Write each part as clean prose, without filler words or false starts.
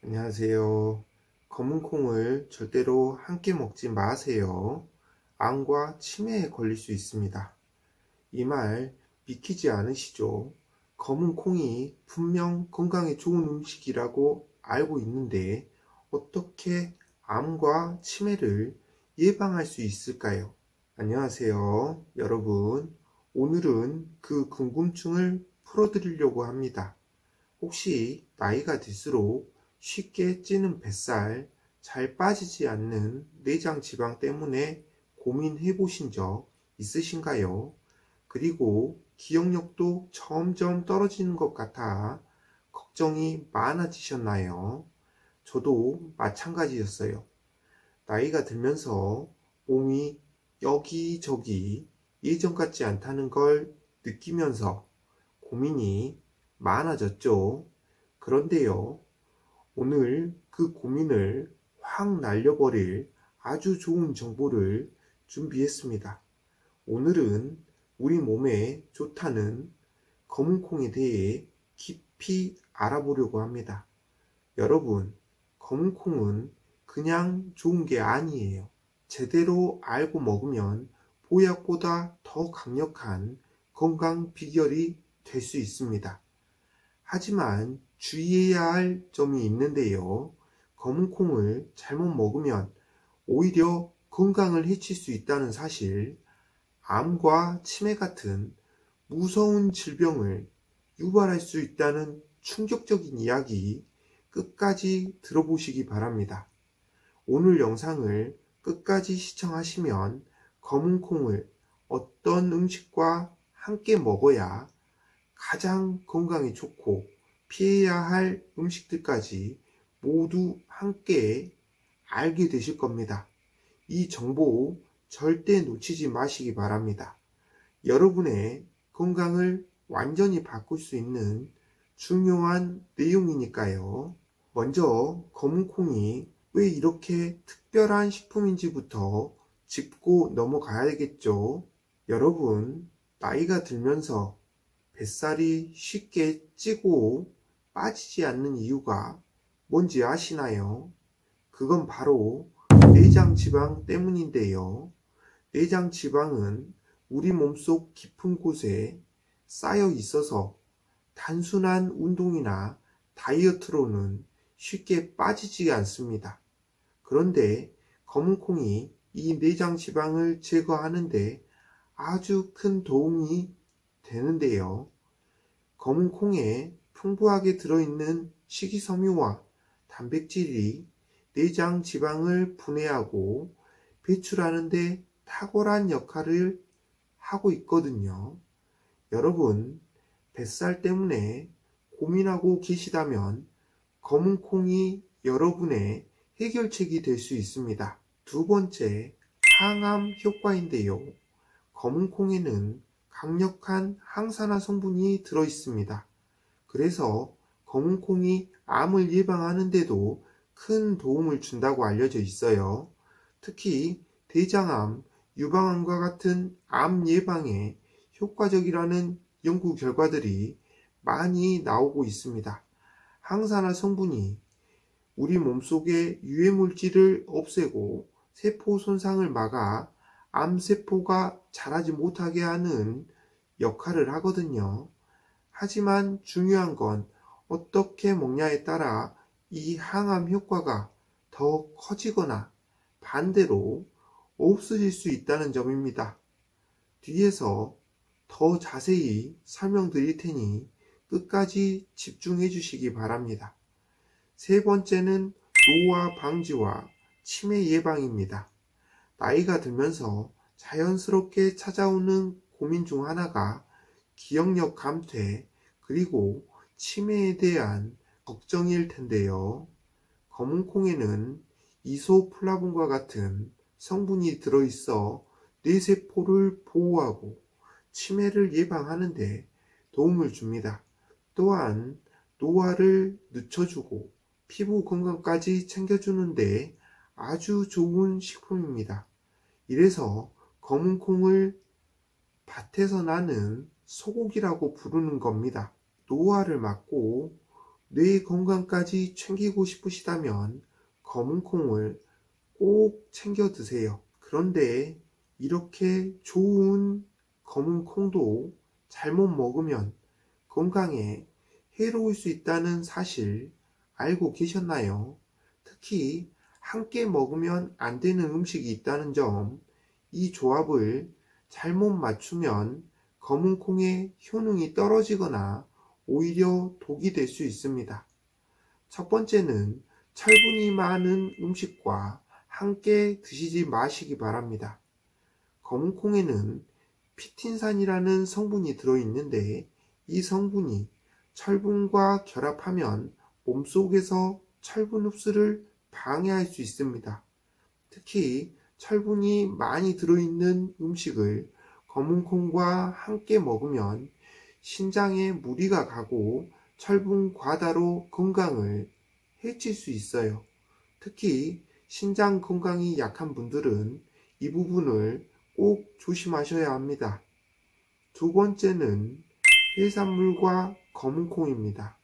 안녕하세요. 검은 콩을 절대로 함께 먹지 마세요. 암과 치매에 걸릴 수 있습니다. 이 말 믿기지 않으시죠? 검은 콩이 분명 건강에 좋은 음식이라고 알고 있는데 어떻게 암과 치매를 예방할 수 있을까요? 안녕하세요, 여러분. 오늘은 그 궁금증을 풀어드리려고 합니다. 혹시 나이가 들수록 쉽게 찌는 뱃살, 잘 빠지지 않는 내장 지방 때문에 고민해 보신 적 있으신가요? 그리고 기억력도 점점 떨어지는 것 같아 걱정이 많아지셨나요? 저도 마찬가지였어요. 나이가 들면서 몸이 여기저기 예전 같지 않다는 걸 느끼면서 고민이 많아졌죠. 그런데요, 오늘 그 고민을 확 날려버릴 아주 좋은 정보를 준비했습니다. 오늘은 우리 몸에 좋다는 검은콩에 대해 깊이 알아보려고 합니다. 여러분, 검은콩은 그냥 좋은 게 아니에요. 제대로 알고 먹으면 보약보다 더 강력한 건강 비결이 될 수 있습니다. 하지만 주의해야 할 점이 있는데요. 검은콩을 잘못 먹으면 오히려 건강을 해칠 수 있다는 사실, 암과 치매 같은 무서운 질병을 유발할 수 있다는 충격적인 이야기 끝까지 들어보시기 바랍니다. 오늘 영상을 끝까지 시청하시면 검은콩을 어떤 음식과 함께 먹어야 가장 건강에 좋고 피해야 할 음식들까지 모두 함께 알게 되실 겁니다. 이 정보 절대 놓치지 마시기 바랍니다. 여러분의 건강을 완전히 바꿀 수 있는 중요한 내용이니까요. 먼저 검은콩이 왜 이렇게 특별한 식품인지부터 짚고 넘어가야겠죠. 여러분, 나이가 들면서 뱃살이 쉽게 찌고 빠지지 않는 이유가 뭔지 아시나요? 그건 바로 내장 지방 때문인데요. 내장 지방은 우리 몸속 깊은 곳에 쌓여 있어서 단순한 운동이나 다이어트로는 쉽게 빠지지 않습니다. 그런데 검은콩이 이 내장 지방을 제거하는데 아주 큰 도움이 되는데요. 검은콩에 풍부하게 들어있는 식이섬유와 단백질이 내장 지방을 분해하고 배출하는 데 탁월한 역할을 하고 있거든요. 여러분, 뱃살 때문에 고민하고 계시다면 검은콩이 여러분의 해결책이 될 수 있습니다. 두 번째, 항암 효과인데요. 검은콩에는 강력한 항산화 성분이 들어있습니다. 그래서 검은콩이 암을 예방하는 데도 큰 도움을 준다고 알려져 있어요. 특히 대장암, 유방암과 같은 암 예방에 효과적이라는 연구 결과들이 많이 나오고 있습니다. 항산화 성분이 우리 몸속의 유해물질을 없애고 세포 손상을 막아 암세포가 자라지 못하게 하는 역할을 하거든요. 하지만 중요한 건 어떻게 먹냐에 따라 이 항암 효과가 더 커지거나 반대로 없어질 수 있다는 점입니다. 뒤에서 더 자세히 설명드릴 테니 끝까지 집중해 주시기 바랍니다. 세 번째는 노화 방지와 치매 예방입니다. 나이가 들면서 자연스럽게 찾아오는 고민 중 하나가 기억력 감퇴 그리고 치매에 대한 걱정일 텐데요. 검은콩에는 이소플라본과 같은 성분이 들어있어 뇌세포를 보호하고 치매를 예방하는 데 도움을 줍니다. 또한 노화를 늦춰주고 피부 건강까지 챙겨주는데 아주 좋은 식품입니다. 이래서 검은콩을 밭에서 나는 소고기라고 부르는 겁니다. 노화를 막고 뇌 건강까지 챙기고 싶으시다면 검은 콩을 꼭 챙겨 드세요. 그런데 이렇게 좋은 검은 콩도 잘못 먹으면 건강에 해로울 수 있다는 사실 알고 계셨나요? 특히 함께 먹으면 안 되는 음식이 있다는 점, 이 조합을 잘못 맞추면 검은 콩의 효능이 떨어지거나 오히려 독이 될 수 있습니다. 첫 번째는 철분이 많은 음식과 함께 드시지 마시기 바랍니다. 검은 콩에는 피틴산이라는 성분이 들어있는데 이 성분이 철분과 결합하면 몸속에서 철분 흡수를 방해할 수 있습니다. 특히 철분이 많이 들어있는 음식을 검은 콩과 함께 먹으면 신장에 무리가 가고 철분 과다로 건강을 해칠 수 있어요. 특히 신장 건강이 약한 분들은 이 부분을 꼭 조심하셔야 합니다. 두 번째는 해산물과 검은 콩입니다.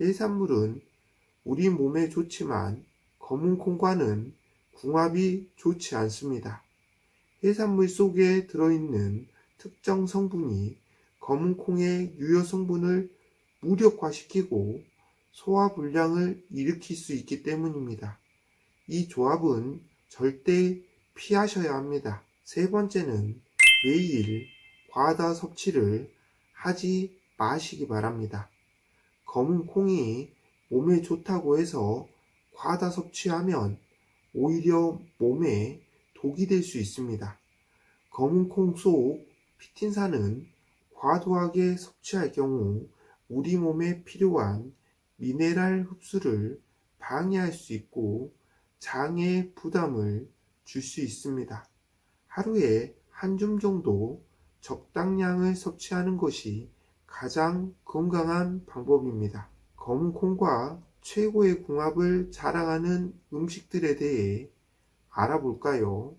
해산물은 우리 몸에 좋지만 검은 콩과는 궁합이 좋지 않습니다. 해산물 속에 들어있는 특정 성분이 검은 콩의 유효 성분을 무력화시키고 소화불량을 일으킬 수 있기 때문입니다. 이 조합은 절대 피하셔야 합니다. 세 번째는 매일 과다 섭취를 하지 마시기 바랍니다. 검은 콩이 몸에 좋다고 해서 과다 섭취하면 오히려 몸에 독이 될 수 있습니다. 검은 콩 속 피틴산은 과도하게 섭취할 경우 우리 몸에 필요한 미네랄 흡수를 방해할 수 있고 장에 부담을 줄 수 있습니다. 하루에 한 줌 정도 적당량을 섭취하는 것이 가장 건강한 방법입니다. 검은 콩과 최고의 궁합을 자랑하는 음식들에 대해 알아볼까요?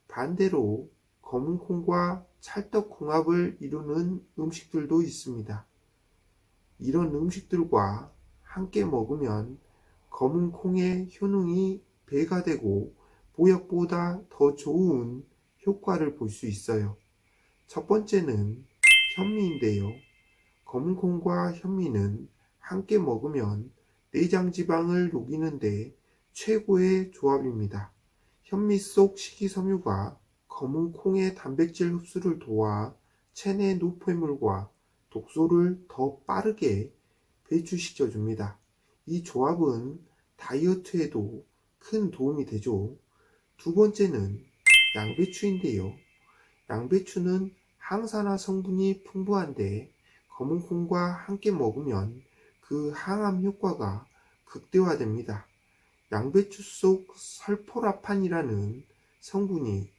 반대로 검은 콩과 찰떡궁합을 이루는 음식들도 있습니다. 이런 음식들과 함께 먹으면 검은 콩의 효능이 배가 되고 보약보다 더 좋은 효과를 볼 수 있어요. 첫 번째는 현미인데요. 검은 콩과 현미는 함께 먹으면 내장 지방을 녹이는데 최고의 조합입니다. 현미 속 식이섬유가 검은 콩의 단백질 흡수를 도와 체내 노폐물과 독소를 더 빠르게 배출시켜 줍니다. 이 조합은 다이어트에도 큰 도움이 되죠. 두 번째는 양배추인데요. 양배추는 항산화 성분이 풍부한데 검은 콩과 함께 먹으면 그 항암 효과가 극대화됩니다. 양배추 속 설포라판이라는 성분이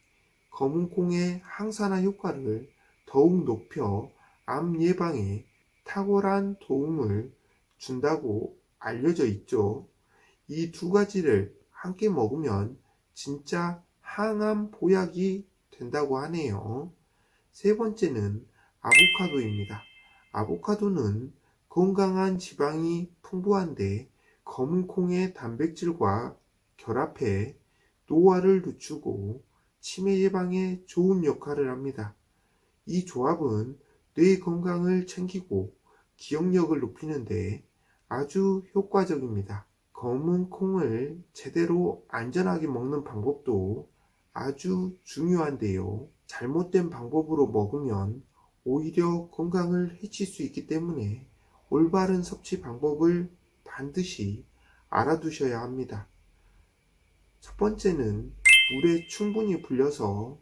검은 콩의 항산화 효과를 더욱 높여 암 예방에 탁월한 도움을 준다고 알려져 있죠. 이 두 가지를 함께 먹으면 진짜 항암 보약이 된다고 하네요. 세 번째는 아보카도입니다. 아보카도는 건강한 지방이 풍부한데 검은 콩의 단백질과 결합해 노화를 늦추고 치매 예방에 좋은 역할을 합니다. 이 조합은 뇌 건강을 챙기고 기억력을 높이는데 아주 효과적입니다. 검은 콩을 제대로 안전하게 먹는 방법도 아주 중요한데요. 잘못된 방법으로 먹으면 오히려 건강을 해칠 수 있기 때문에 올바른 섭취 방법을 반드시 알아두셔야 합니다. 첫 번째는 물에 충분히 불려서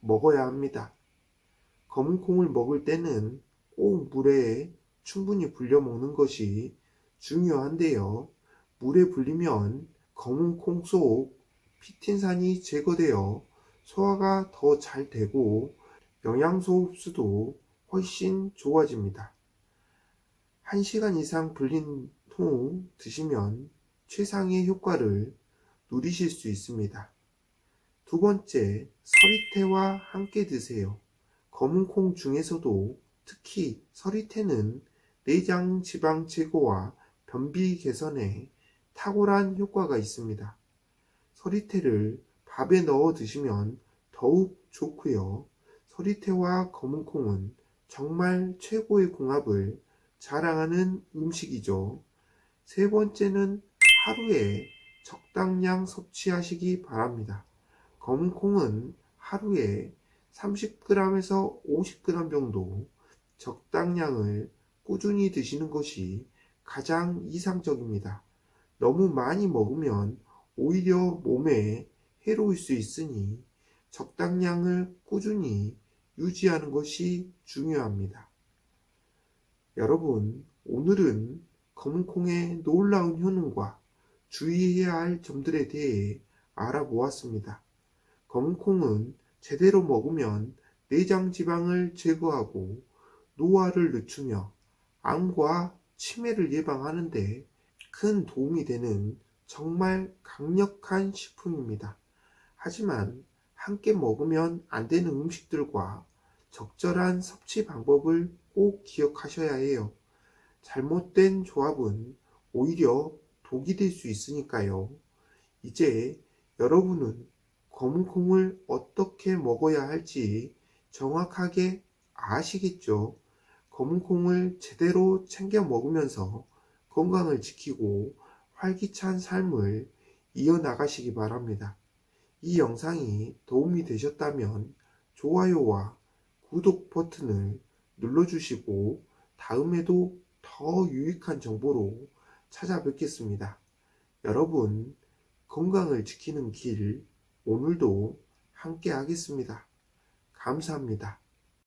먹어야 합니다. 검은 콩을 먹을 때는 꼭 물에 충분히 불려 먹는 것이 중요한데요. 물에 불리면 검은 콩 속 피틴산이 제거되어 소화가 더 잘 되고 영양소 흡수도 훨씬 좋아집니다. 1시간 이상 불린 후 드시면 최상의 효과를 누리실 수 있습니다. 두 번째, 서리태와 함께 드세요. 검은 콩 중에서도 특히 서리태는 내장 지방 제거와 변비 개선에 탁월한 효과가 있습니다. 서리태를 밥에 넣어 드시면 더욱 좋고요. 서리태와 검은콩은 정말 최고의 궁합을 자랑하는 음식이죠. 세 번째는 하루에 적당량 섭취하시기 바랍니다. 검은콩은 하루에 30g에서 50g 정도 적당량을 꾸준히 드시는 것이 가장 이상적입니다. 너무 많이 먹으면 오히려 몸에 해로울 수 있으니 적당량을 꾸준히 유지하는 것이 중요합니다. 여러분, 오늘은 검은콩의 놀라운 효능과 주의해야 할 점들에 대해 알아보았습니다. 검은콩은 제대로 먹으면 내장 지방을 제거하고 노화를 늦추며 암과 치매를 예방하는데 큰 도움이 되는 정말 강력한 식품입니다. 하지만 함께 먹으면 안 되는 음식들과 적절한 섭취 방법을 꼭 기억하셔야 해요. 잘못된 조합은 오히려 독이 될 수 있으니까요. 이제 여러분은 검은콩을 어떻게 먹어야 할지 정확하게 아시겠죠? 검은콩을 제대로 챙겨 먹으면서 건강을 지키고 활기찬 삶을 이어나가시기 바랍니다. 이 영상이 도움이 되셨다면 좋아요와 구독 버튼을 눌러주시고 다음에도 더 유익한 정보로 찾아뵙겠습니다. 여러분, 건강을 지키는 길 오늘도 함께 하겠습니다. 감사합니다.